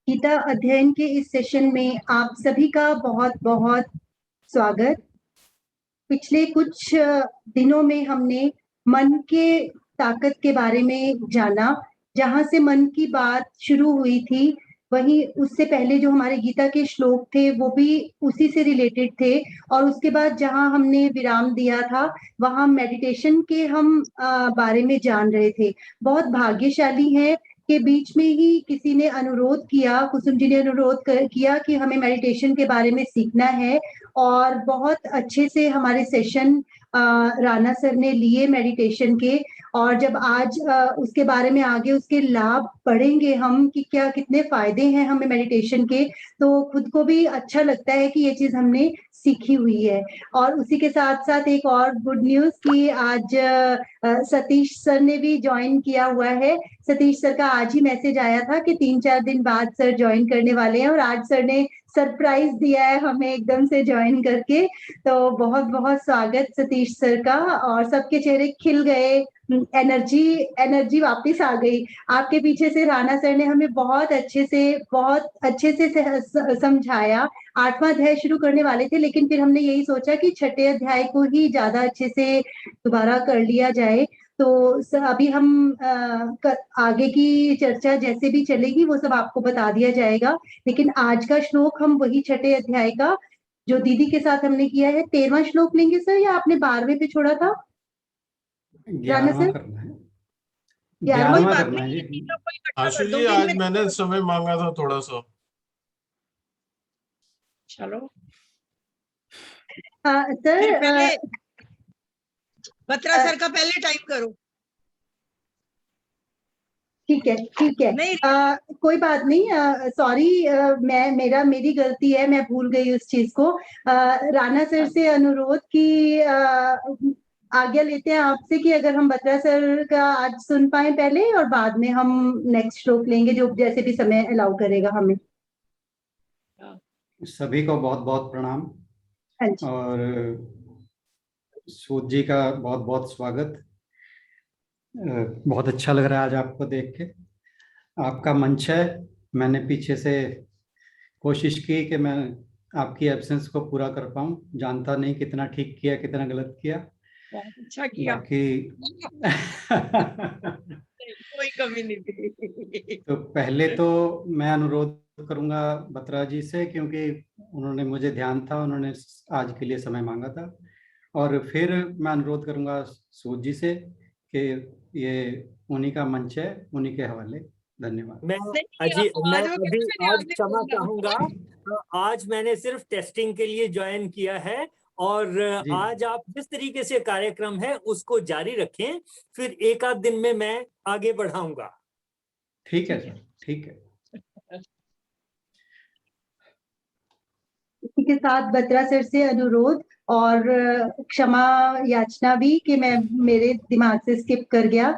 गीता अध्ययन के इस सेशन में आप सभी का बहुत बहुत स्वागत। पिछले कुछ दिनों में हमने मन के ताकत के बारे में जाना। जहां से मन की बात शुरू हुई थी, वहीं उससे पहले जो हमारे गीता के श्लोक थे वो भी उसी से रिलेटेड थे। और उसके बाद जहां हमने विराम दिया था, वहां मेडिटेशन के हम बारे में जान रहे थे। बहुत भाग्यशाली है के बीच में ही किसी ने अनुरोध किया, कुसुम जी ने अनुरोध किया कि हमें मेडिटेशन के बारे में सीखना है। और बहुत अच्छे से हमारे सेशन राणा सर ने लिए मेडिटेशन के। और जब आज उसके बारे में आगे उसके लाभ पढ़ेंगे हम कि क्या कितने फायदे हैं हमें मेडिटेशन के, तो खुद को भी अच्छा लगता है कि ये चीज हमने सीखी हुई है। और उसी के साथ साथ एक और गुड न्यूज कि आज सतीश सर ने भी ज्वाइन किया हुआ है। सतीश सर का आज ही मैसेज आया था कि 3-4 दिन बाद सर ज्वाइन करने वाले हैं, और आज सर ने सरप्राइज दिया है हमें एकदम से ज्वाइन करके। तो बहुत बहुत स्वागत सतीश सर का। और सबके चेहरे खिल गए, एनर्जी एनर्जी वापस आ गई। आपके पीछे से राणा सर ने हमें बहुत अच्छे से समझाया। 8वां अध्याय शुरू करने वाले थे, लेकिन फिर हमने यही सोचा कि 6ठे अध्याय को ही ज्यादा अच्छे से दोबारा कर लिया जाए। तो अभी हम आगे की चर्चा जैसे भी चलेगी वो सब आपको बता दिया जाएगा। लेकिन आज का श्लोक हम वही 6ठे अध्याय का जो दीदी के साथ हमने किया है, 13वां श्लोक लेंगे सर, या आपने 12वें पे छोड़ा था? राणा 11वां सर, करना है। 11वां 11वां करना है जी। आशु जी, आज मैंने समय मांगा था थोड़ा सा। चलो सर बत्रा सर का पहले टाइप करो। ठीक है, ठीक है। कोई बात नहीं, सॉरी, मेरी गलती है, मैं भूल गई उस चीज को। राणा सर से अनुरोध की आज्ञा लेते हैं आपसे कि अगर हम बत्रा सर का आज सुन पाए पहले, और बाद में हम नेक्स्ट श्लोक लेंगे जो जैसे भी समय अलाउ करेगा हमें। सभी को बहुत बहुत प्रणाम। हाँ जी। और सूद जी का बहुत बहुत स्वागत। बहुत अच्छा लग रहा है आज आपको देख के। आपका मंच है। मैंने पीछे से कोशिश की कि मैं आपकी एब्सेंस को पूरा कर पाऊं। जानता नहीं कितना ठीक किया कितना गलत किया। बहुत अच्छा किया। बाकी कोई कमी नहीं थी। तो पहले तो मैं अनुरोध करूंगा बत्रा जी से, क्योंकि उन्होंने मुझे ध्यान था, उन्होंने आज के लिए समय मांगा था। और फिर मैं अनुरोध करूंगा सूद जी से कि ये उन्हीं का मंच है, उन्हीं के हवाले। धन्यवाद। मैं अभी आज क्षमा चाहूंगा। आज मैंने सिर्फ टेस्टिंग के लिए ज्वाइन किया है, और आज आप जिस तरीके से कार्यक्रम है उसको जारी रखें, फिर एक आध दिन में मैं आगे बढ़ाऊंगा। ठीक है सर, ठीक है। इसी के साथ बत्रा सर से अनुरोध और क्षमा याचना भी कि मैं मेरे दिमाग से स्किप कर गया।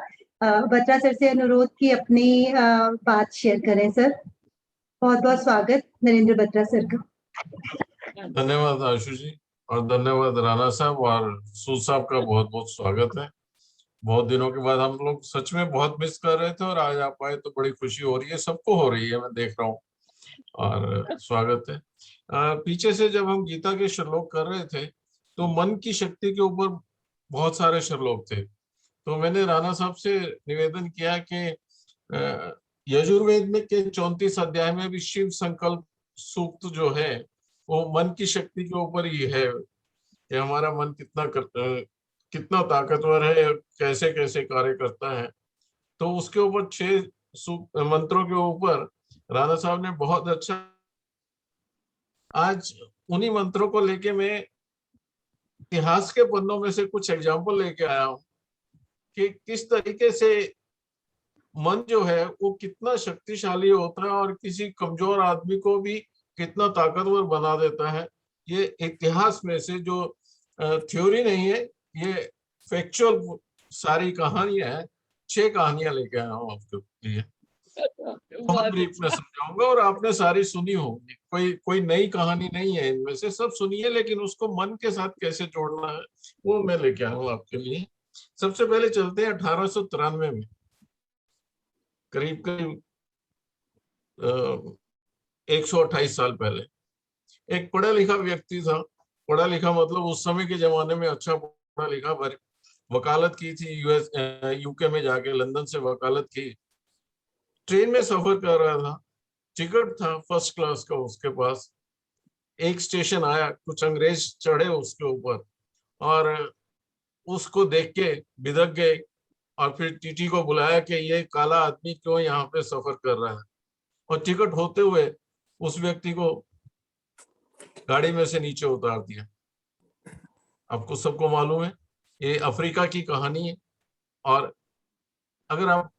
बत्रा सर से अनुरोध कि अपनी बात शेयर करें सर। बहुत बहुत स्वागत नरेंद्र बत्रा सर का। धन्यवाद आशु जी, और धन्यवाद राणा साहब, और सूद साहब का बहुत बहुत स्वागत है। बहुत दिनों के बाद हम लोग सच में बहुत मिस कर रहे थे, और आज आप आए तो बड़ी खुशी हो रही है, सबको हो रही है, मैं देख रहा हूँ। और स्वागत है। पीछे से जब हम गीता के श्लोक कर रहे थे तो मन की शक्ति के ऊपर बहुत सारे श्लोक थे। तो मैंने राणा साहब से निवेदन किया कि यजुर्वेद में के 34 अध्याय में भी शिव संकल्प सूक्त जो है वो मन की शक्ति के ऊपर ही है कि हमारा मन कितना ताकतवर है और कैसे कैसे कार्य करता है। तो उसके ऊपर 6 मंत्रों के ऊपर राणा साहब ने बहुत अच्छा, आज उन्हीं मंत्रों को लेके मैं इतिहास के पन्नों में से कुछ एग्जाम्पल लेके आया हूं कि किस तरीके से मन जो है वो कितना शक्तिशाली होता है और किसी कमजोर आदमी को भी कितना ताकतवर बना देता है। ये इतिहास में से जो थ्योरी नहीं है, ये फैक्चुअल सारी कहानियां हैं। 6 कहानियां लेके आया हूँ आपके लिए। बहुत ब्रीफ में समझाऊंगा, और आपने सारी सुनी होगी, कोई नई कहानी नहीं है इनमें से, सब सुनिए, लेकिन उसको मन के साथ कैसे जोड़ना है वो मैं लेके आया हूँ आपके लिए। सबसे पहले चलते हैं 1893 में, करीब करीब 128 साल पहले। एक पढ़ा लिखा व्यक्ति था, पढ़ा लिखा मतलब उस समय के जमाने में अच्छा पढ़ा लिखा, वकालत की थी यूएस यूके में जाके, लंदन से वकालत की। ट्रेन में सफर कर रहा था, टिकट था फर्स्ट क्लास का उसके पास। एक स्टेशन आया, कुछ अंग्रेज चढ़े उसके ऊपर और उसको देख के बिदक गए और फिर टीटी को बुलाया कि ये काला आदमी क्यों यहाँ पे सफर कर रहा है, और टिकट होते हुए उस व्यक्ति को गाड़ी में से नीचे उतार दिया। आपको सबको मालूम है ये अफ्रीका की कहानी है। और अगर आप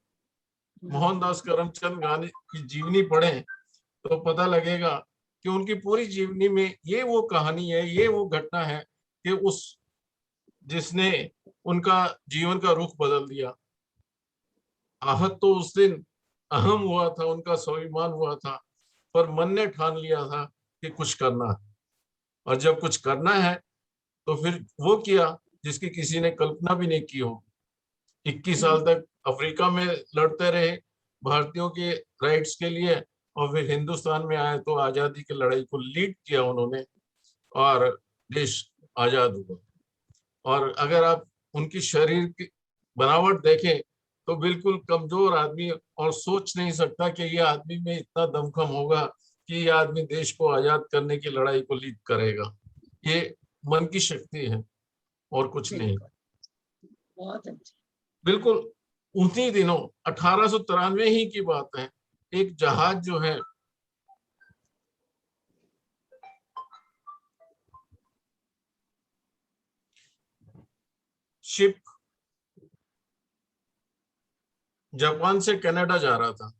मोहनदास करमचंद गांधी की जीवनी पढ़ें तो पता लगेगा कि उनकी पूरी जीवनी में ये वो कहानी है, ये वो घटना है कि उस जिसने उनका जीवन का रुख बदल दिया। आहत तो उस दिन अहम हुआ था, उनका स्वाभिमान हुआ था, पर मन ने ठान लिया था कि कुछ करना है। और जब कुछ करना है तो फिर वो किया जिसकी किसी ने कल्पना भी नहीं की हो। 21 साल तक अफ्रीका में लड़ते रहे भारतीयों के राइट्स के लिए, और फिर हिंदुस्तान में आए तो आजादी की लड़ाई को लीड किया उन्होंने और देश आजाद हुआ। और अगर आप उनकी शरीर की बनावट देखें तो बिल्कुल कमजोर आदमी, और सोच नहीं सकता कि ये आदमी में इतना दमखम होगा कि ये आदमी देश को आजाद करने की लड़ाई को लीड करेगा। ये मन की शक्ति है और कुछ नहीं। बहुत अच्छा। बिल्कुल उन्हीं दिनों 1893 ही की बात है, एक जहाज जो है शिप जापान से कनाडा जा रहा था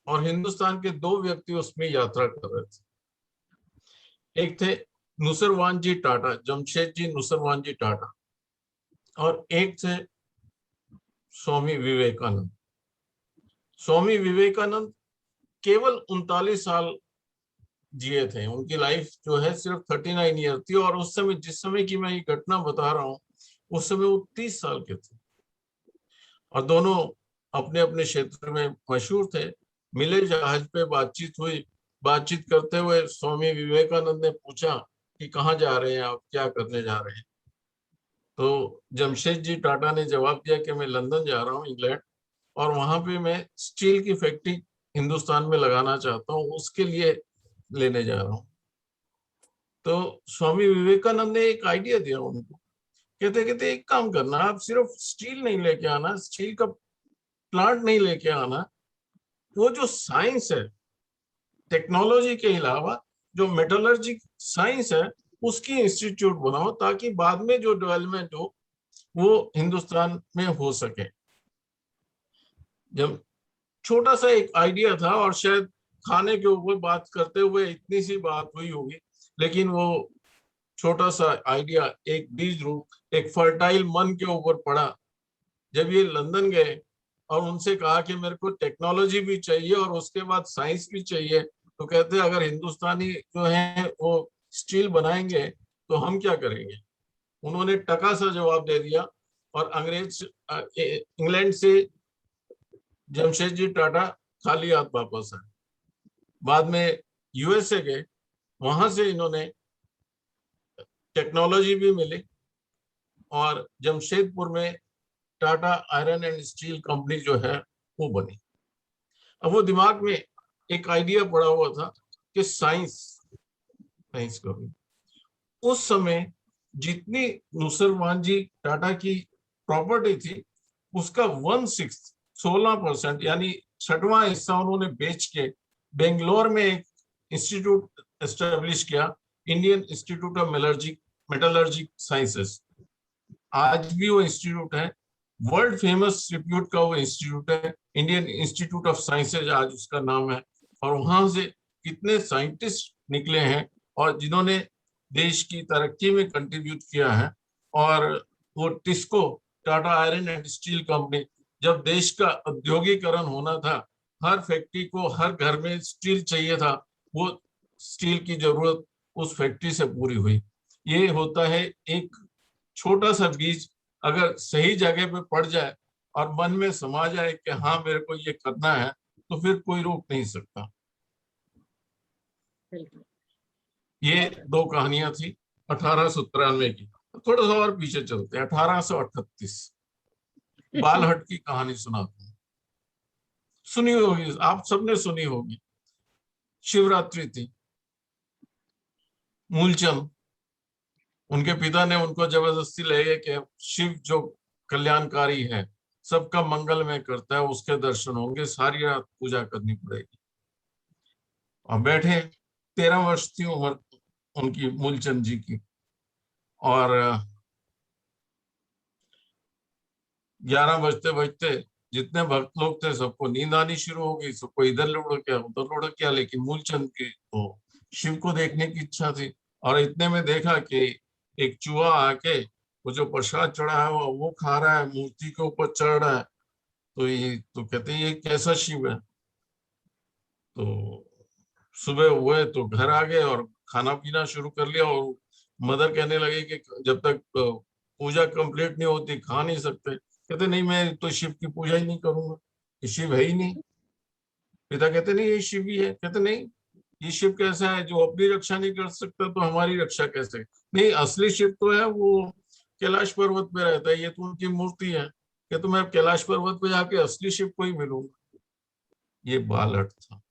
और हिंदुस्तान के 2 व्यक्ति उसमें यात्रा कर रहे थे। एक थे नुसरवान जी टाटा, जमशेद जी नुसरवान जी टाटा, और एक थे स्वामी विवेकानंद। स्वामी विवेकानंद केवल 39 साल जिए थे, उनकी लाइफ जो है सिर्फ 39 ईयर थी। और उस समय, जिस समय की मैं ये घटना बता रहा हूँ, उस समय वो 30 साल के थे और दोनों अपने अपने क्षेत्र में मशहूर थे। मिले जहाज पे, बातचीत हुई। बातचीत करते हुए स्वामी विवेकानंद ने पूछा कि कहाँ जा रहे हैं आप, क्या करने जा रहे हैं। तो जमशेद जी टाटा ने जवाब दिया कि मैं लंदन जा रहा हूँ, इंग्लैंड, और वहां पे मैं स्टील की फैक्ट्री हिंदुस्तान में लगाना चाहता हूँ, उसके लिए लेने जा रहा हूँ। तो स्वामी विवेकानंद ने एक आइडिया दिया उनको। कहते कहते एक काम करना, आप सिर्फ स्टील नहीं लेके आना, स्टील का प्लांट नहीं लेके आना, वो जो साइंस है, टेक्नोलॉजी के अलावा जो मेटलर्जी साइंस है, उसकी इंस्टीट्यूट बनाओ, ताकि बाद में जो डेवलपमेंट हो वो हिंदुस्तान में हो सके। जब छोटा सा एक आइडिया था, और शायद खाने के ऊपर बात करते हुए इतनी सी बात हुई होगी, लेकिन वो छोटा सा आइडिया एक बीज रूप, एक फर्टाइल मन के ऊपर पड़ा। जब ये लंदन गए और उनसे कहा कि मेरे को टेक्नोलॉजी भी चाहिए और उसके बाद साइंस भी चाहिए, तो कहते अगर हिंदुस्तानी जो है वो स्टील बनाएंगे तो हम क्या करेंगे। उन्होंने टका सा जवाब दे दिया और इंग्लैंड से जमशेद जी टाटा खाली हाथ वापस आए। बाद में यूएसए गए, वहां से इन्होंने टेक्नोलॉजी भी मिली और जमशेदपुर में Tata iron and steel company जो है वो बनी। अब वो दिमाग में एक आइडिया पड़ा हुआ था कि साइंस करो। उस समय जितनी नुसरवान जी टाटा की प्रॉपर्टी थी, उसका 1/6 16% यानी 6वां हिस्सा उन्होंने बेच के बेंगलोर में एक इंस्टीट्यूट एस्टेब्लिश किया, इंडियन इंस्टीट्यूट ऑफ मेटलर्जिक साइंसेस। आज भी वो इंस्टीट्यूट है, वर्ल्ड फेमस रिप्यूट का वो इंस्टीट्यूट है, इंडियन इंस्टीट्यूट ऑफ साइंसेज आज उसका नाम है। और वहां से कितने साइंटिस्ट निकले हैं और जिन्होंने देश की तरक्की में कंट्रीब्यूट किया है। और वो TISCO, Tata iron and steel company, जब देश का औद्योगिकरण होना था, हर फैक्ट्री को हर घर में स्टील चाहिए था, वो स्टील की जरूरत उस फैक्ट्री से पूरी हुई। ये होता है एक छोटा सा बीज अगर सही जगह पे पड़ जाए और मन में समा जाए कि हाँ मेरे को ये करना है, तो फिर कोई रोक नहीं सकता। बिल्कुल। ये दो कहानियां थी 1893 की। थोड़ा सा और पीछे चलते हैं, 1838 बालहट की कहानी सुनाता हूं। सुनी होगी, आप सबने सुनी होगी। शिवरात्रि थी, मूलचंद, उनके पिता ने उनको जबरदस्ती ले गए कि शिव जो कल्याणकारी है, सबका मंगलमय करता है, उसके दर्शन होंगे, सारी रात पूजा करनी पड़ेगी। और बैठे, 13 वर्ष थी उम्र उनकी, मूलचंद जी की। और 11 बजते बजते जितने भक्त लोग थे सबको नींद आनी शुरू हो गई, सबको इधर लुढ़क गया उधर लुढ़क गया, लेकिन मूलचंद की तो शिव को देखने की इच्छा थी। और इतने में देखा कि एक चूहा आके वो जो प्रसाद चढ़ा है वो खा रहा है, मूर्ति के ऊपर चढ़ रहा है। तो ये तो कहते हैं ये कैसा शिव है। तो सुबह हुए तो घर आ गए और खाना पीना शुरू कर लिया। और मदर कहने लगे कि जब तक पूजा कंप्लीट नहीं होती खा नहीं सकते। कहते नहीं, मैं तो शिव की पूजा ही नहीं करूंगा, ये शिव है ही नहीं। पिता कहते नहीं ये शिव ही है। कहते नहीं, ये शिव कैसा है, जो अपनी रक्षा नहीं कर सकता तो हमारी रक्षा कैसे। नहीं, असली शिव तो है वो कैलाश पर्वत पे रहता है, ये तो उनकी मूर्ति है। कहते मैं कैलाश पर्वत पे जाके असली शिव को ही मिलूंगा। ये बालहट था।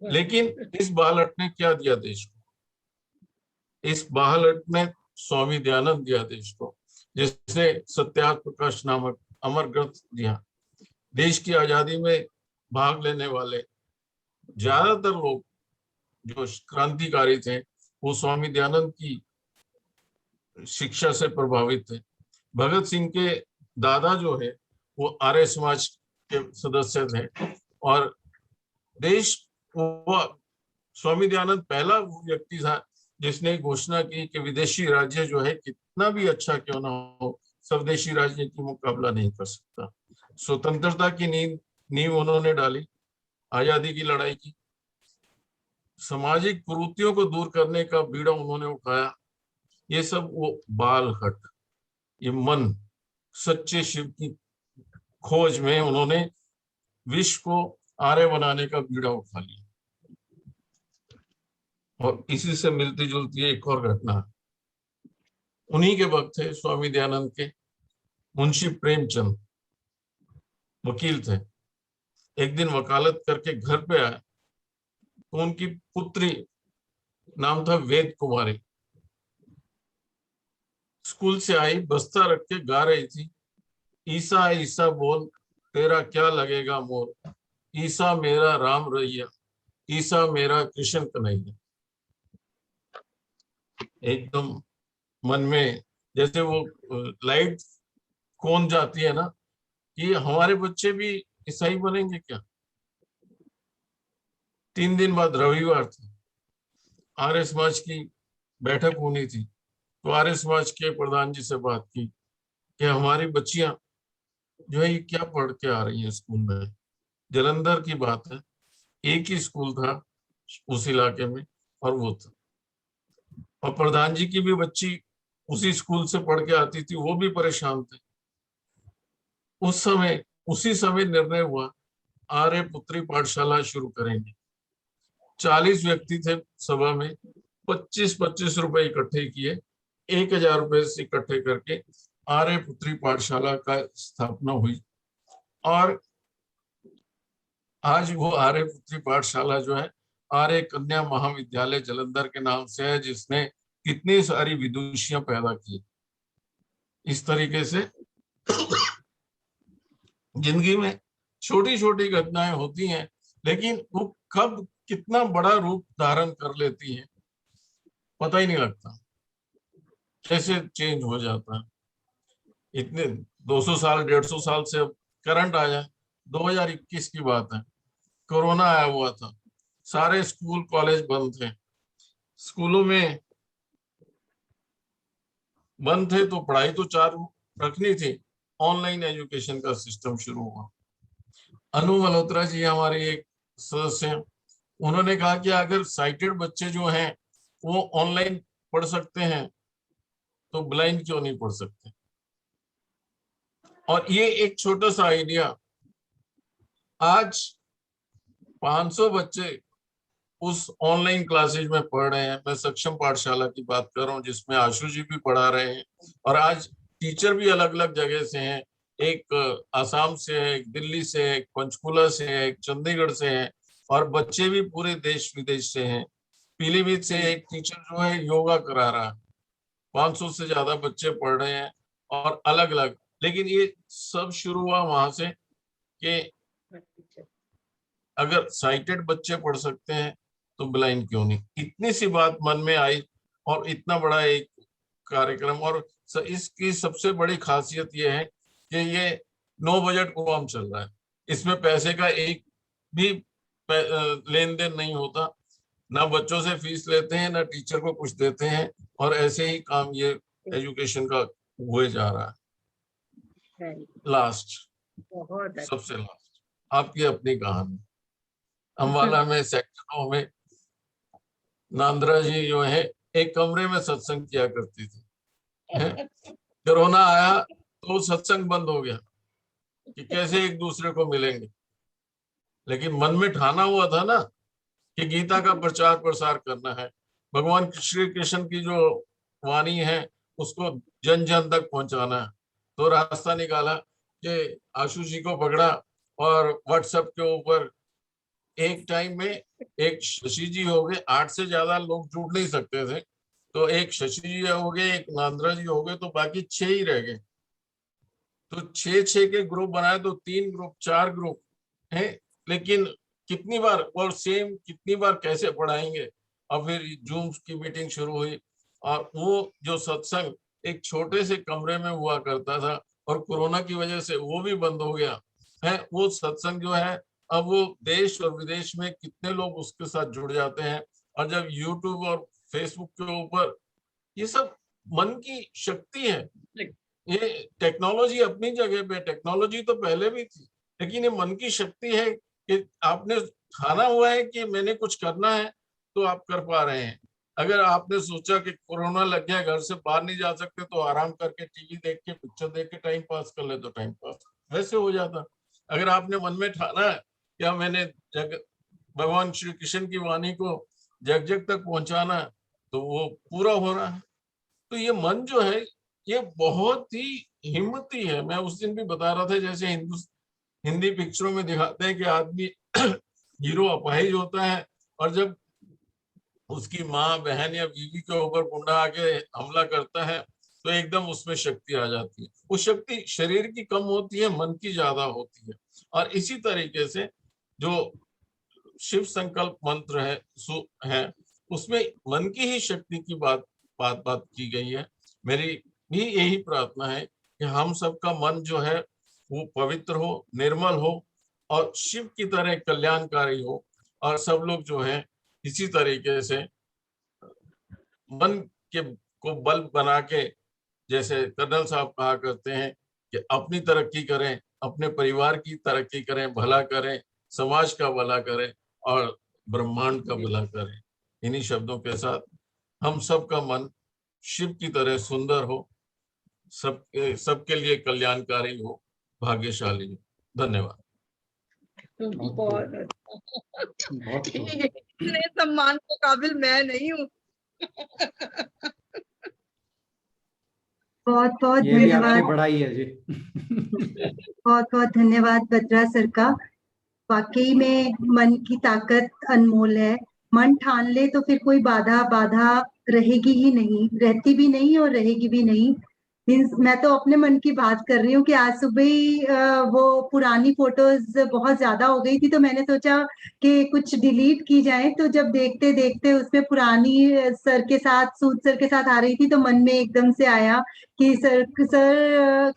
लेकिन इस बालहट ने क्या दिया देश को? इस बालहट ने स्वामी दयानंद दिया देश को, जिसने सत्याग्रह प्रकाश नामक अमर ग्रंथ दिया। देश की आजादी में भाग लेने वाले ज्यादातर लोग जो क्रांतिकारी थे वो स्वामी दयानंद की शिक्षा से प्रभावित थे। भगत सिंह के दादा जो है वो आर्य समाज के सदस्य थे। और देश, वो स्वामी दयानंद पहला व्यक्ति था जिसने घोषणा की कि विदेशी राज्य जो है कितना भी अच्छा क्यों ना हो, स्वदेशी राज्य की मुकाबला नहीं कर सकता। स्वतंत्रता की नींव उन्होंने डाली, आजादी की लड़ाई की, सामाजिक कुरीतियों को दूर करने का बीड़ा उन्होंने उठाया। ये सब वो बालहट, ये मन, सच्चे शिव की खोज में उन्होंने विश्व को आर्य बनाने का बीड़ा उठा लिया। और इसी से मिलती जुलती एक और घटना, उन्हीं के वक्त थे स्वामी दयानंद के मुंशी प्रेमचंद वकील थे। एक दिन वकालत करके घर पे आए तो उनकी पुत्री, नाम था वेद कुमारी, स्कूल से आई, बस्ता रख के गा रही थी, ईसा ईसा बोल तेरा क्या लगेगा मोल, ईसा मेरा राम रैया, ईसा मेरा कृष्ण कन्हैया। एकदम मन में जैसे वो लाइट कौन जाती है ना, कि हमारे बच्चे भी ईसाई बनेंगे क्या। 3 दिन बाद रविवार था, आर्य समाज की बैठक होनी थी। तो आर्य समाज के प्रधान जी से बात की कि हमारी बच्चियां जो है ये क्या पढ़ के आ रही है स्कूल में। जलंधर की बात है, एक ही स्कूल था उस इलाके में और वो था। और प्रधान जी की भी बच्ची उसी स्कूल से पढ़ के आती थी, वो भी परेशान थे। उसी समय निर्णय हुआ आर्य पुत्री पाठशाला शुरू करेंगे। 40 व्यक्ति थे सभा में, 25-25 रुपए इकट्ठे किए, 1000 रुपए से इकट्ठे करके आर्य पुत्री पाठशाला का स्थापना हुई। और आज वो आर्य पुत्री पाठशाला जो है आर्य कन्या महाविद्यालय जलंधर के नाम से है, जिसने कितनी सारी विदुषियां पैदा की। इस तरीके से जिंदगी में छोटी छोटी घटनाएं होती हैं, लेकिन वो कब कितना बड़ा रूप धारण कर लेती हैं पता ही नहीं लगता, कैसे चेंज हो जाता है। इतने 200 साल 150 साल से अब करंट आया, 2021 की बात है, कोरोना आया हुआ था, सारे स्कूल कॉलेज बंद थे। स्कूलों में बंद थे तो पढ़ाई तो चालू रखनी थी, ऑनलाइन एजुकेशन का सिस्टम शुरू हुआ। अनु मल्होत्रा जी हमारे एक सदस्य हैं, उन्होंने कहा कि अगर साइटेड बच्चे जो हैं वो ऑनलाइन पढ़ सकते हैं तो ब्लाइंड क्यों नहीं पढ़ सकते। और ये एक छोटा सा आइडिया आज 500 बच्चे उस ऑनलाइन क्लासेज में पढ़ रहे हैं। मैं सक्षम पाठशाला की बात कर रहा हूँ जिसमें आशु जी भी पढ़ा रहे हैं, और आज टीचर भी अलग अलग जगह से हैं। एक आसाम से है, एक दिल्ली से है, एक पंचकुला से है, एक चंडीगढ़ से है, और बच्चे भी पूरे देश विदेश से हैं। पीलीभीत से एक टीचर जो है योगा करा रहा है, 500 से ज्यादा बच्चे पढ़ रहे हैं और अलग अलग। लेकिन ये सब शुरू हुआ वहां से कि अगर साइटेड बच्चे पढ़ सकते हैं तो ब्लाइंड क्यों नहीं। इतनी सी बात मन में आई और इतना बड़ा एक कार्यक्रम। और इसकी सबसे बड़ी खासियत ये है कि ये नो बजट प्रोग्राम चल रहा है। इसमें पैसे का एक भी लेन देन नहीं होता, ना बच्चों से फीस लेते हैं, ना टीचर को कुछ देते हैं, और ऐसे ही काम ये एजुकेशन का हुए जा रहा है। लास्ट, सबसे लास्ट आपकी अपनी कहानी। अम्बाला में सेक्टरों में नांद्रा जी जो है एक कमरे में सत्संग किया करती थी। कोरोना आया तो सत्संग बंद हो गया कि कैसे एक दूसरे को मिलेंगे। लेकिन मन में ठाना हुआ था ना कि गीता का प्रचार प्रसार करना है, भगवान श्री कृष्ण की जो वाणी है उसको जन जन तक पहुंचाना है। तो रास्ता निकाला कि आशु जी को पकड़ा और व्हाट्सएप के ऊपर एक टाइम में एक शशि जी हो गए, 8 से ज्यादा लोग जुड़ नहीं सकते थे, तो एक शशि जी हो गए, एक नांद्रा जी हो गए, तो बाकी 6 ही रह गए। तो 6 के ग्रुप बनाए, तो 3 ग्रुप 4 ग्रुप है। लेकिन कितनी बार और सेम कितनी बार कैसे पढ़ाएंगे। और फिर जूम की मीटिंग शुरू हुई, और वो जो सत्संग एक छोटे से कमरे में हुआ करता था और कोरोना की वजह से वो भी बंद हो गया है। वो सत्संग जो है अब वो देश और विदेश में कितने लोग उसके साथ जुड़ जाते हैं। और जब यूट्यूब और फेसबुक के ऊपर, ये सब मन की शक्ति है। ये टेक्नोलॉजी अपनी जगह पे, टेक्नोलॉजी तो पहले भी थी, लेकिन ये मन की शक्ति है कि आपने ठाना हुआ है कि मैंने कुछ करना है तो आप कर पा रहे हैं। अगर आपने सोचा कि कोरोना लग गया, घर से बाहर नहीं जा सकते, तो आराम करके टीवी देख के, पिक्चर देख के टाइम पास कर ले, तो टाइम पास वैसे हो जाता। अगर आपने मन में ठाना है क्या मैंने भगवान श्री कृष्ण की वाणी को जग जग तक पहुंचाना है, तो वो पूरा हो रहा है। तो ये मन जो है ये बहुत ही हिम्मती है। मैं उस दिन भी बता रहा था, जैसे हिंदी पिक्चरों में दिखाते हैं कि आदमी हीरो अपाहिज होता है, और जब उसकी माँ बहन या बीवी के ऊपर गुंडा आके हमला करता है तो एकदम उसमें शक्ति आ जाती है। वो शक्ति शरीर की कम होती है, मन की ज्यादा होती है। और इसी तरीके से जो शिव संकल्प मंत्र है उसमें मन की ही शक्ति की बात की गई है। मेरी भी यही प्रार्थना है कि हम सबका मन जो है वो पवित्र हो, निर्मल हो, और शिव की तरह कल्याणकारी हो, और सब लोग जो है इसी तरीके से मन के को बल बना के, जैसे कर्नल साहब कहा करते हैं कि अपनी तरक्की करें, अपने परिवार की तरक्की करें, भला करें, समाज का भला करें और ब्रह्मांड का भला करें। इन्हीं शब्दों के साथ हम सबका मन शिव की तरह सुंदर हो, सबके लिए कल्याणकारी हो, भाग्यशाली हो। धन्यवाद। इतने सम्मान के काबिल मैं नहीं हूँ। बहुत बहुत ये भी आपकी धन्यवाद, बड़ाई है जी। बहुत बहुत धन्यवाद बत्रा सर का। वाकई में मन की ताकत अनमोल है। मन ठान ले तो फिर कोई बाधा रहेगी ही नहीं, रहती भी नहीं और रहेगी भी नहीं। मीन्स मैं तो अपने मन की बात कर रही हूँ कि आज सुबह ही वो पुरानी फोटोज बहुत ज्यादा हो गई थी, तो मैंने सोचा कि कुछ डिलीट की जाए। तो जब देखते देखते उसमें पुरानी सर के साथ, सूद सर के साथ आ रही थी, तो मन में एकदम से आया कि सर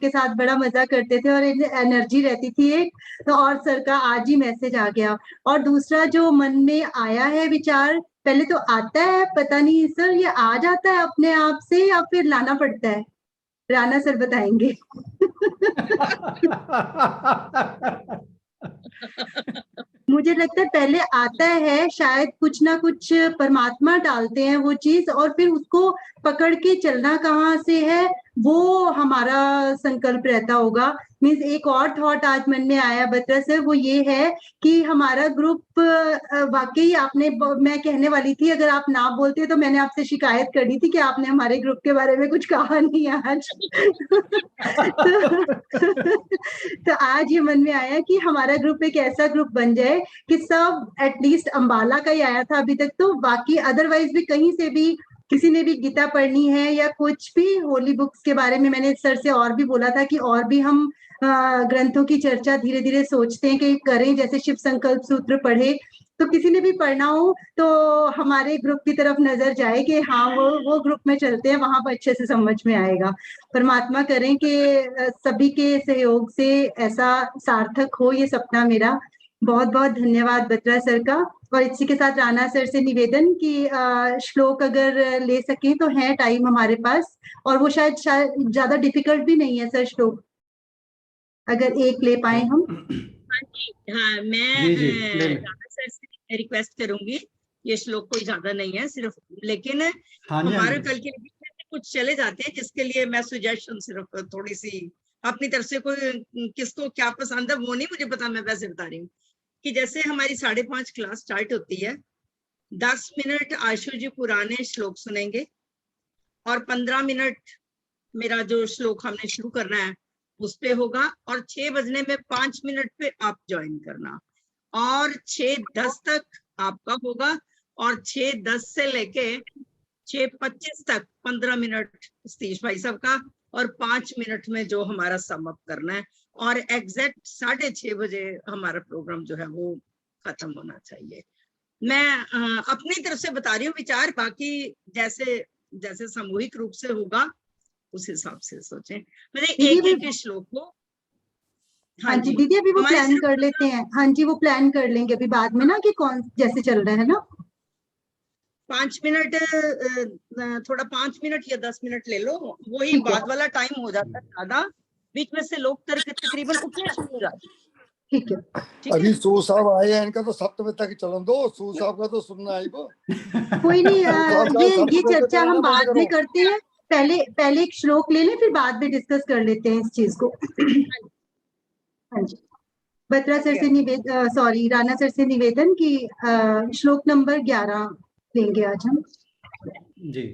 के साथ बड़ा मजा करते थे और एनर्जी रहती थी एक। तो और सर का आज ही मैसेज आ गया। और दूसरा जो मन में आया है विचार, पहले तो आता है, पता नहीं सर ये आ जाता है अपने आप से या फिर लाना पड़ता है? राणा सर बताएंगे। मुझे लगता है पहले आता है, शायद कुछ ना कुछ परमात्मा डालते हैं वो चीज, और फिर उसको पकड़ के चलना कहाँ से है, वो हमारा संकल्प रहता होगा। मीन्स एक और थॉट आज मन में आया बत्रा सर, वो ये है कि हमारा ग्रुप वाकई आपने, मैं कहने वाली थी अगर आप ना बोलते तो मैंने आपसे शिकायत कर दी थी कि आपने हमारे ग्रुप के बारे में कुछ कहा नहीं आज। तो आज ये मन में आया कि हमारा ग्रुप एक ऐसा ग्रुप बन जाए कि सब एटलीस्ट अंबाला का ही आया था अभी तक, तो बाकी अदरवाइज भी कहीं से भी किसी ने भी गीता पढ़नी है या कुछ भी होली बुक्स के बारे में, मैंने सर से और भी बोला था कि और भी हम ग्रंथों की चर्चा धीरे धीरे सोचते हैं कि करें, जैसे शिव संकल्प सूत्र पढ़े, तो किसी ने भी पढ़ना हो तो हमारे ग्रुप की तरफ नजर जाए कि हाँ वो ग्रुप में चलते हैं, वहां पर अच्छे से समझ में आएगा। परमात्मा करें कि सभी के सहयोग से ऐसा सार्थक हो ये सपना मेरा। बहुत बहुत धन्यवाद बत्रा सर का। और इसी के साथ राणा सर से निवेदन कि श्लोक अगर ले सकें तो है टाइम हमारे पास, और वो शायद ज्यादा डिफिकल्ट भी नहीं है सर श्लोक, अगर एक ले पाए हम। हाँ, मैं राणा सर से रिक्वेस्ट करूंगी, ये श्लोक कोई ज्यादा नहीं है सिर्फ, लेकिन हमारे कल के लिए कुछ चले जाते हैं जिसके लिए मैं सुजेशन सिर्फ थोड़ी सी अपनी तरफ से, कोई किसको क्या पसंद है वो नहीं मुझे पता, मैं वैसे बता रही हूँ कि जैसे हमारी 5:30 क्लास स्टार्ट होती है, 10 मिनट आशु जी पुराने श्लोक सुनेंगे और 15 मिनट मेरा जो श्लोक हमने शुरू करना है उस पे होगा, और 6 बजने में 5 मिनट पे आप ज्वाइन करना, और 6:10 तक आपका होगा, और 6:10 से लेके 6:25 तक 15 मिनट सतीश भाई साहब का, और 5 मिनट में जो हमारा सम अप करना है, और एग्जैक्ट 6:30 बजे हमारा प्रोग्राम जो है वो खत्म होना चाहिए। मैं अपनी तरफ से बता रही हूँ विचार, बाकी जैसे जैसे सामूहिक रूप से होगा उस हिसाब से सोचें, मतलब एक श्लोक को। हाँ जी दीदी, अभी वो प्लान कर लेते हैं। हाँ जी, वो प्लान कर लेंगे अभी बाद में ना कि कौन जैसे चल रहा है ना। 5 मिनट, थोड़ा 5 मिनट या 10 मिनट ले लो, वही बाद वाला टाइम हो जाता है ज्यादा, बीच में से लोग तकरीबन उठने शुरू हो जाते हैं। ठीक है, अभी सू साहब आए हैं, इनका तो 7 बजे तक चलन दो, सू साहब का तो सुनना है वो। कोई नहीं, ये चर्चा हम बाद में करते हैं, पहले एक श्लोक ले लें फिर बाद में डिस्कस कर लेते हैं इस चीज को। हाँ जी, बत्रा सर से निवेदन, सॉरी राणा सर से निवेदन कि श्लोक नंबर 11 लेंगे आज हम जी।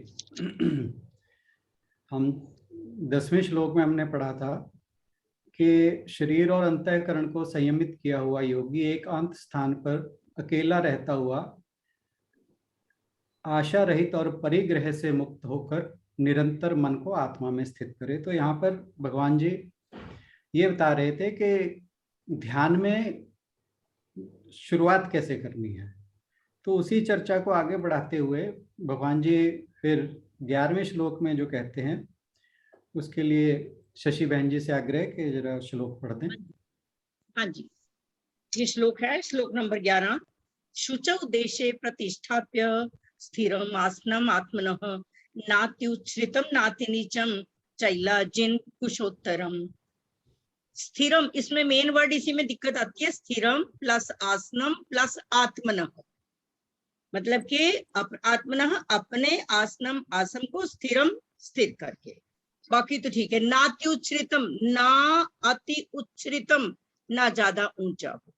हम 10वें श्लोक में हमने पढ़ा था कि शरीर और अंतःकरण को संयमित किया हुआ योगी एक अंत स्थान पर अकेला रहता हुआ आशा रहित और परिग्रह से मुक्त होकर निरंतर मन को आत्मा में स्थित करे। तो यहाँ पर भगवान जी ये बता रहे थे कि ध्यान में शुरुआत कैसे करनी है, तो उसी चर्चा को आगे बढ़ाते हुए भगवान जी फिर 11वें श्लोक में जो कहते हैं उसके लिए शशि बहन जी से आग्रह कि जरा श्लोक पढ़ दें। हाँ जी, ये श्लोक है, श्लोक नंबर 11। शुचौ देशे प्रतिष्ठाप्य स्थिरम आसनम आत्मनः नात्युच्छ्रितम नातिनीचम चैलाजिन कुशोत्तरम। स्थिरम, इसमें मेन वर्ड इसी में दिक्कत आती है, स्थिरम प्लस आसनम प्लस आत्मनः, मतलब कि आत्मनः अपने, आसनम आसन को, स्थिरम स्थिर करके, बाकी तो ठीक है। नाति उच्छ्रितम, ना अति उच्छ्रितम, ना ज्यादा ऊंचा हो,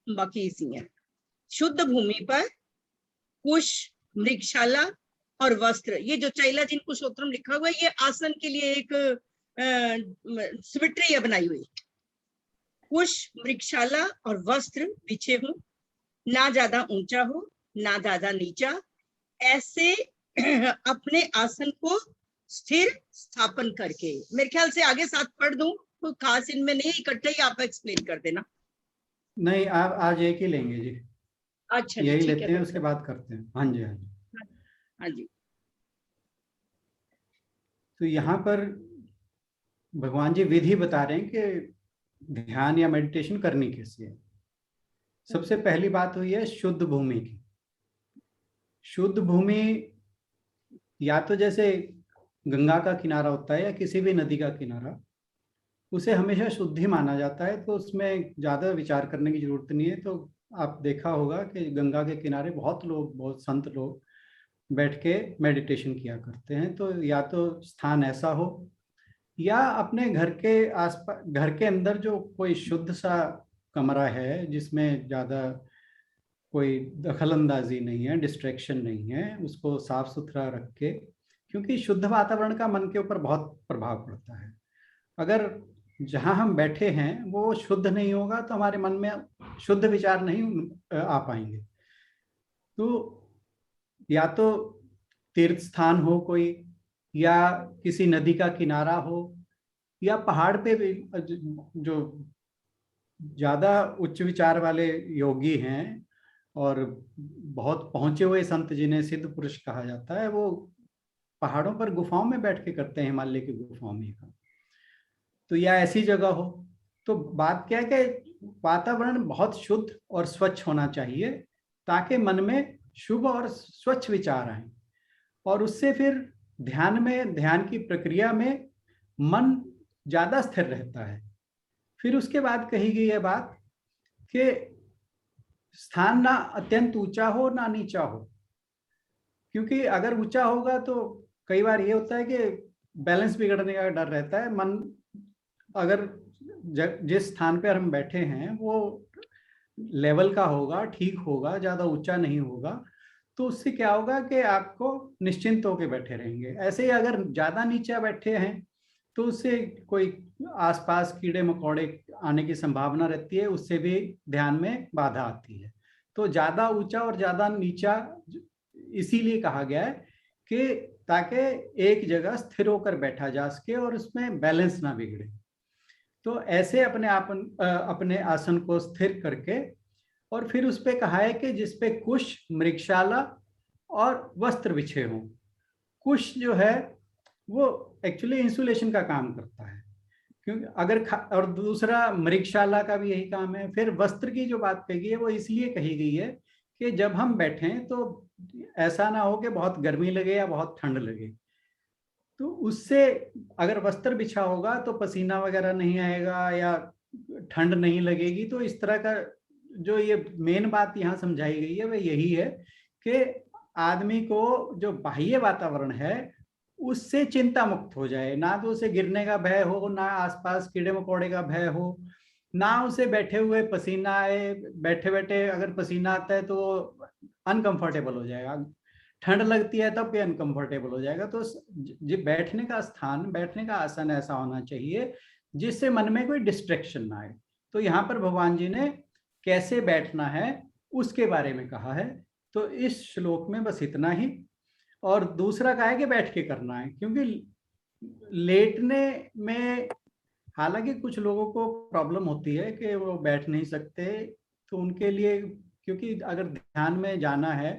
बाकी इसी है। शुद्ध भूमि पर कुश, मृगशाला और वस्त्र, ये जो चैलाजिन कुशोत्तरम लिखा हुआ है ये आसन के लिए एक सिमेट्री बनाई हुई। कुश, मृगशाला और वस्त्र बिछे हो, ना ज्यादा ऊंचा हो ना ज्यादा नीचा, ऐसे अपने आसन को स्थिर स्थापन करके। मेरे ख्याल से आगे साथ पढ़ दूं, तो खास इनमें नहीं, इकट्ठे ही आप एक्सप्लेन कर देना। नहीं, आप आज एक ही लेंगे जी। अच्छा, यही लेते हैं, उसके बाद करते हैं। हाँ जी, हाँ जी, हाँ जी। तो यहाँ पर भगवान जी विधि बता रहे हैं कि ध्यान या मेडिटेशन करनी कैसे है। सबसे पहली बात हुई है शुद्ध भूमि की। शुद्ध भूमि या तो जैसे गंगा का किनारा होता है या किसी भी नदी का किनारा, उसे हमेशा शुद्ध ही माना जाता है, तो उसमें ज्यादा विचार करने की जरूरत नहीं है। तो आप देखा होगा कि गंगा के किनारे बहुत लोग, बहुत संत लोग बैठ के मेडिटेशन किया करते हैं। तो या तो स्थान ऐसा हो या अपने घर के आसपास, घर के अंदर जो कोई शुद्ध सा कमरा है जिसमें ज़्यादा कोई दखल अंदाजी नहीं है, डिस्ट्रैक्शन नहीं है, उसको साफ सुथरा रख के, क्योंकि शुद्ध वातावरण का मन के ऊपर बहुत प्रभाव पड़ता है। अगर जहाँ हम बैठे हैं वो शुद्ध नहीं होगा तो हमारे मन में शुद्ध विचार नहीं आ पाएंगे। तो या तो तीर्थ स्थान हो कोई, या किसी नदी का किनारा हो, या पहाड़ पे भी जो ज्यादा उच्च विचार वाले योगी हैं और बहुत पहुंचे हुए संत जिन्हें सिद्ध पुरुष कहा जाता है, वो पहाड़ों पर गुफाओं में बैठ के करते हैं, हिमालय की गुफाओं में का। तो या ऐसी जगह हो। तो बात क्या है कि वातावरण बहुत शुद्ध और स्वच्छ होना चाहिए ताकि मन में शुभ और स्वच्छ विचार आए, और उससे फिर ध्यान की प्रक्रिया में मन ज्यादा स्थिर रहता है। फिर उसके बाद कही गई है बात कि स्थान ना अत्यंत ऊंचा हो ना नीचा हो, क्योंकि अगर ऊंचा होगा तो कई बार ये होता है कि बैलेंस बिगड़ने का डर रहता है। मन अगर जिस स्थान पर हम बैठे हैं वो लेवल का होगा, ठीक होगा, ज्यादा ऊंचा नहीं होगा, तो उससे क्या होगा कि आपको निश्चिंत होकर बैठे रहेंगे। ऐसे ही अगर ज्यादा नीचे बैठे हैं तो उससे कोई आसपास कीड़े मकोड़े आने की संभावना रहती है, उससे भी ध्यान में बाधा आती है। तो ज्यादा ऊंचा और ज्यादा नीचा इसीलिए कहा गया है कि ताकि एक जगह स्थिर होकर बैठा जा सके और उसमें बैलेंस ना बिगड़े। तो ऐसे अपने आसन को स्थिर करके, और फिर उस पे कहा है कि जिसपे कुश, मृगशाला और वस्त्र बिछे हों। कुश जो है वो एक्चुअली इंसुलेशन का काम करता है, क्योंकि अगर और दूसरा मृगशाला का भी यही काम है। फिर वस्त्र की जो बात कही गई है वो इसलिए कही गई है कि जब हम बैठें तो ऐसा ना हो कि बहुत गर्मी लगे या बहुत ठंड लगे। तो उससे अगर वस्त्र बिछा होगा तो पसीना वगैरह नहीं आएगा या ठंड नहीं लगेगी। तो इस तरह का जो ये मेन बात यहाँ समझाई गई है वह यही है कि आदमी को जो बाह्य वातावरण है उससे चिंता मुक्त हो जाए, ना तो उसे गिरने का भय हो, ना आसपास कीड़े मकोड़े का भय हो, ना उसे बैठे हुए पसीना आए। बैठे बैठे अगर पसीना आता है तो अनकंफर्टेबल हो जाएगा, ठंड लगती है तब भी अनकंफर्टेबल हो जाएगा। तो बैठने का स्थान, बैठने का आसन ऐसा होना चाहिए जिससे मन में कोई डिस्ट्रैक्शन ना आए। तो यहाँ पर भगवान जी ने कैसे बैठना है उसके बारे में कहा है। तो इस श्लोक में बस इतना ही। और दूसरा कहा है कि बैठ के करना है, क्योंकि लेटने में हालांकि कुछ लोगों को प्रॉब्लम होती है कि वो बैठ नहीं सकते, तो उनके लिए, क्योंकि अगर ध्यान में जाना है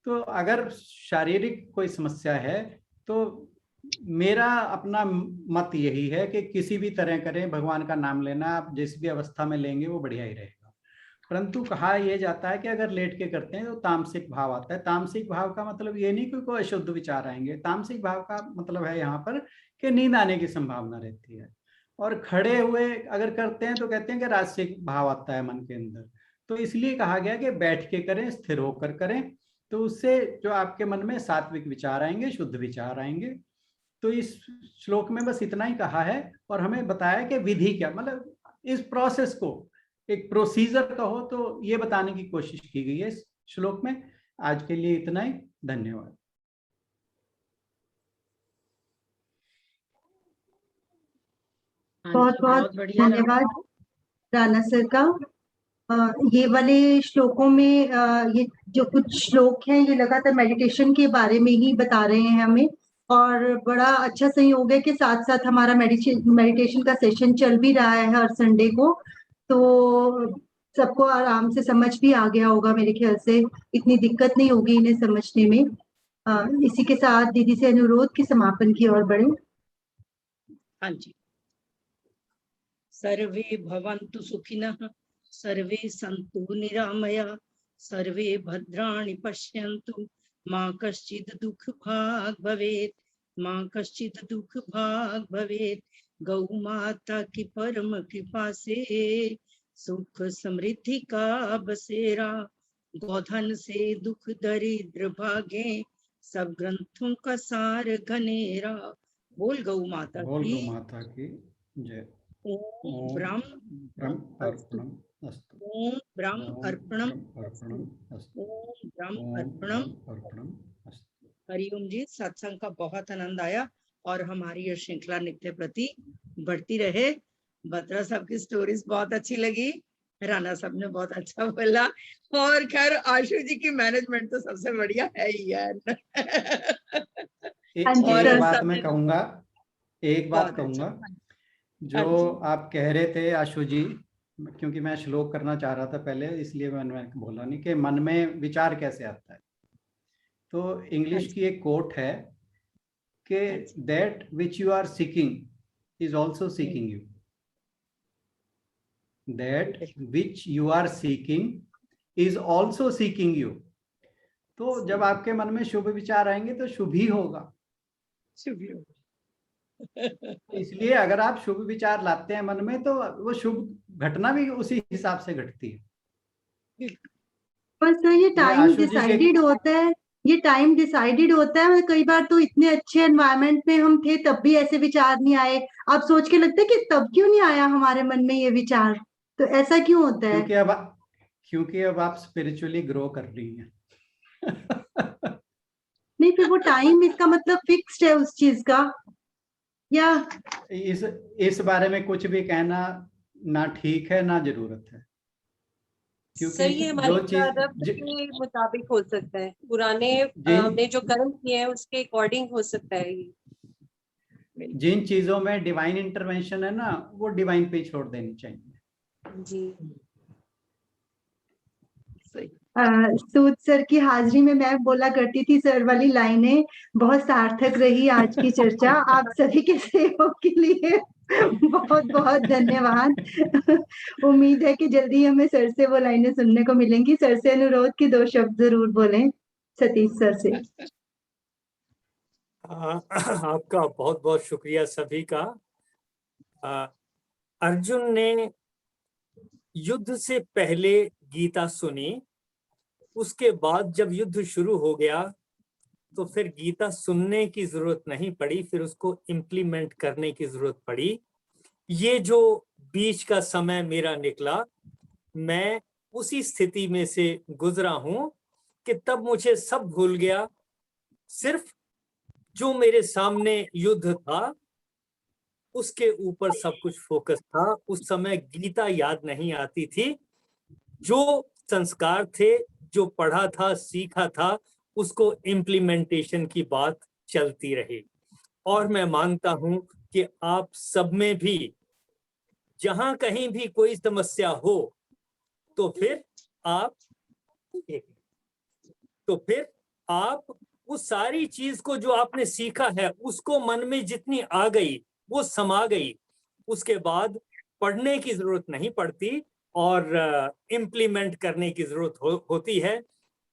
तो अगर शारीरिक कोई समस्या है तो मेरा अपना मत यही है कि किसी भी तरह करें, भगवान का नाम लेना आप जिस भी अवस्था में लेंगे वो बढ़िया ही रहेगा। परंतु कहा यह जाता है कि अगर लेट के करते हैं तो तामसिक भाव आता है। तामसिक भाव का मतलब ये नहीं कि कोई अशुद्ध विचार आएंगे, तामसिक भाव का मतलब है यहाँ पर कि नींद आने की संभावना रहती है। और खड़े हुए अगर करते हैं तो कहते हैं कि राजसिक भाव आता है मन के अंदर। तो इसलिए कहा गया कि बैठ के करें, स्थिर होकर करें, तो उससे जो आपके मन में सात्विक विचार आएंगे, शुद्ध विचार आएंगे। तो इस श्लोक में बस इतना ही कहा है और हमें बताया कि विधि क्या, मतलब इस प्रोसेस को एक प्रोसीजर कहो तो ये बताने की कोशिश की गई है इस श्लोक में। आज के लिए इतना ही, धन्यवाद। बहुत बहुत धन्यवाद राणा सर का। ये वाले श्लोकों में ये जो कुछ श्लोक हैं ये लगातार मेडिटेशन के बारे में ही बता रहे हैं हमें, और बड़ा अच्छा संयोग है कि साथ साथ हमारा मेडिटेशन का सेशन चल भी रहा है हर संडे को। तो सबको आराम से समझ भी आ गया होगा मेरे ख्याल से, इतनी दिक्कत नहीं होगी इन्हें समझने में। इसी के साथ दीदी से अनुरोध कि समापन की ओर बढ़े। हाँ जी। सर्वे भवन्तु सुखिनः, सर्वे सन्तु निरामया, सर्वे भद्राणि पश्यन्तु, मां कश्चित् दुःख भाग् भवेत्, मां कश्चित् दुःख भाग् भवेत्। गौ माता की परम कृपा से सुख समृद्धि का बसेरा, गोधन से दुख दरिद्र भागे, सब ग्रंथों का सार घनेरा। बोल गौ माता बोल की गौ माता की जय। ओम ओम ब्रह्म अर्पणम अस्तु। ओम ब्रह्म ओम अर्पणम अर्पणम अस्तु। ओम ब्रह्म ओम अर्पणम। अर्पणम अस्तु। हरिओम जी, सत्संग का बहुत आनंद आया और हमारी ये श्रृंखला नित्य प्रति बढ़ती रहे। बत्रा साहब की स्टोरीज बहुत अच्छी लगी, राणा साहब ने बहुत अच्छा बोला, और खैर आशु जी की मैनेजमेंट तो सबसे बढ़िया है ही यार। एक बात मैं कहूंगा, एक बात कहूंगा, जो आप कह रहे थे आशु जी, क्योंकि मैं श्लोक करना चाह रहा था पहले, इसलिए मैंने बोला नहीं कि मन में विचार कैसे आता है। तो इंग्लिश की एक कोट है कि that which you are seeking is also seeking you. That which you are seeking is also seeking you. तो जब आपके मन में शुभ विचार आएंगे तो शुभ ही होगा। शुभ ही होगा। इसलिए अगर आप शुभ विचार लाते हैं मन में तो वो शुभ घटना भी उसी हिसाब से घटती है। पर सर ये टाइम डिसाइडेड होता है, ये टाइम डिसाइडेड होता है। कई बार तो इतने अच्छे एनवायरनमेंट में हम थे तब भी ऐसे विचार नहीं आए। आप सोच के लगता है कि तब क्यों नहीं आया हमारे मन में ये विचार, तो ऐसा क्यों होता है? क्योंकि अब आप स्पिरिचुअली ग्रो कर रही हैं। नहीं, फिर वो टाइम इसका मतलब फिक्स्ड है उस चीज का, या इस बारे में कुछ भी कहना ना ठीक है ना जरूरत है। क्योंकि सर ये हमारे प्रारब्ध के मुताबिक हो सकता है, पुराने हमने जो कर्म किए हैं उसके अकॉर्डिंग हो सकता है। जिन चीजों में डिवाइन इंटरवेंशन है ना, वो डिवाइन पे छोड़ देनी चाहिए जी। सूद सर की हाजिरी में मैं बोला करती थी, सर वाली लाइनें बहुत सार्थक रही आज की चर्चा। आप सभी के सहयोग के लिए बहुत बहुत धन्यवाद। उम्मीद है कि जल्दी हमें सर से वो लाइनें सुनने को मिलेंगी। सर से अनुरोध कि 2 शब्द जरूर बोलें, सतीश सर से। आपका बहुत बहुत शुक्रिया सभी का। अर्जुन ने युद्ध से पहले गीता सुनी, उसके बाद जब युद्ध शुरू हो गया तो फिर गीता सुनने की जरूरत नहीं पड़ी, फिर उसको इम्प्लीमेंट करने की जरूरत पड़ी। ये जो बीच का समय मेरा निकला, मैं उसी स्थिति में से गुजरा हूं कि तब मुझे सब भूल गया, सिर्फ जो मेरे सामने युद्ध था उसके ऊपर सब कुछ फोकस था। उस समय गीता याद नहीं आती थी। जो संस्कार थे, जो पढ़ा था, सीखा था, उसको इम्प्लीमेंटेशन की बात चलती रही। और मैं मानता हूं कि आप सब में भी जहां कहीं भी कोई समस्या हो तो फिर आप उस सारी चीज को जो आपने सीखा है उसको मन में जितनी आ गई वो समा गई, उसके बाद पढ़ने की जरूरत नहीं पड़ती और इम्प्लीमेंट करने की जरूरत होती है।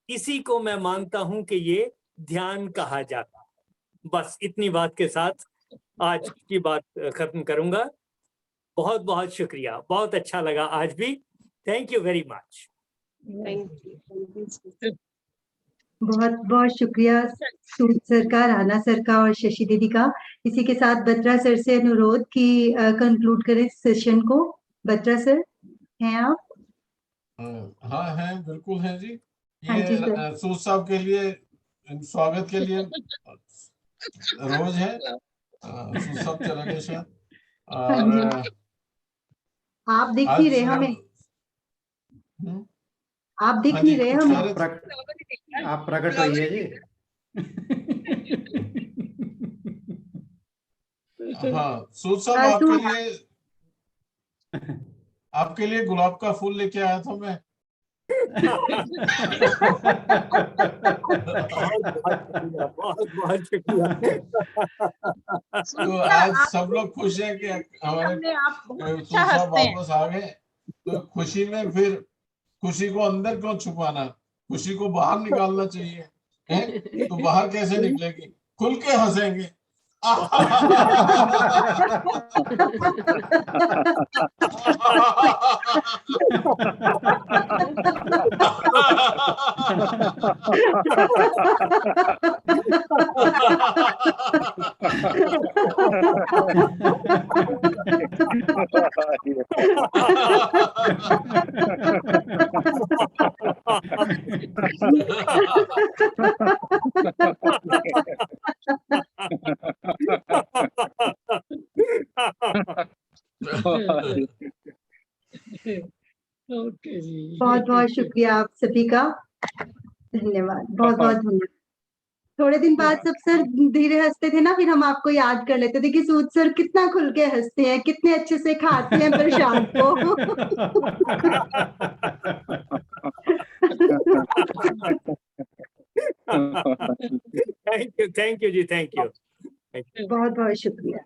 इसी को मैं मानता हूं कि ये ध्यान कहा जाता है। बस इतनी बात के साथ आज की बात खत्म करूंगा। बहुत बहुत शुक्रिया, बहुत अच्छा लगा आज भी। Thank you very much. बहुत बहुत शुक्रिया सूद सर का, राणा सर का और शशि दीदी का। इसी के साथ बत्रा सर से अनुरोध कि कंक्लूड करें सेशन को। बत्रा सर हैं आप? हाँ हैं, बिल्कुल हैं जी। ये सूद साहब के लिए स्वागत के लिए रोज है। सूद साहब चला गया शायद, और आप दिख नहीं रहे हमें, आप दिख नहीं रहे हमें। आप प्रकट होइए जी। हाँ सूद साहब, आपके लिए गुलाब का फूल लेके आया था मैं। बहुत बहुत शुक्रिया। तो आज सब लोग खुश हैं कि हमारे सूद साहब वापस आ गए। तो खुशी में फिर खुशी को अंदर क्यों छुपाना, खुशी को बाहर निकालना चाहिए है? तो बाहर कैसे निकलेगी? खुल के हंसेंगे, ओके जी, बहुत बहुत शुक्रिया आप सभी का, धन्यवाद, बहुत बहुत धन्यवाद। थोड़े दिन बाद सब सर धीरे हंसते थे ना, फिर हम आपको याद कर लेते थे कि सूद सर कितना खुल के हंसते हैं, कितने अच्छे से खाते हैं प्रसाद को। थैंक यू जी, थैंक यू। बहुत बहुत शुक्रिया।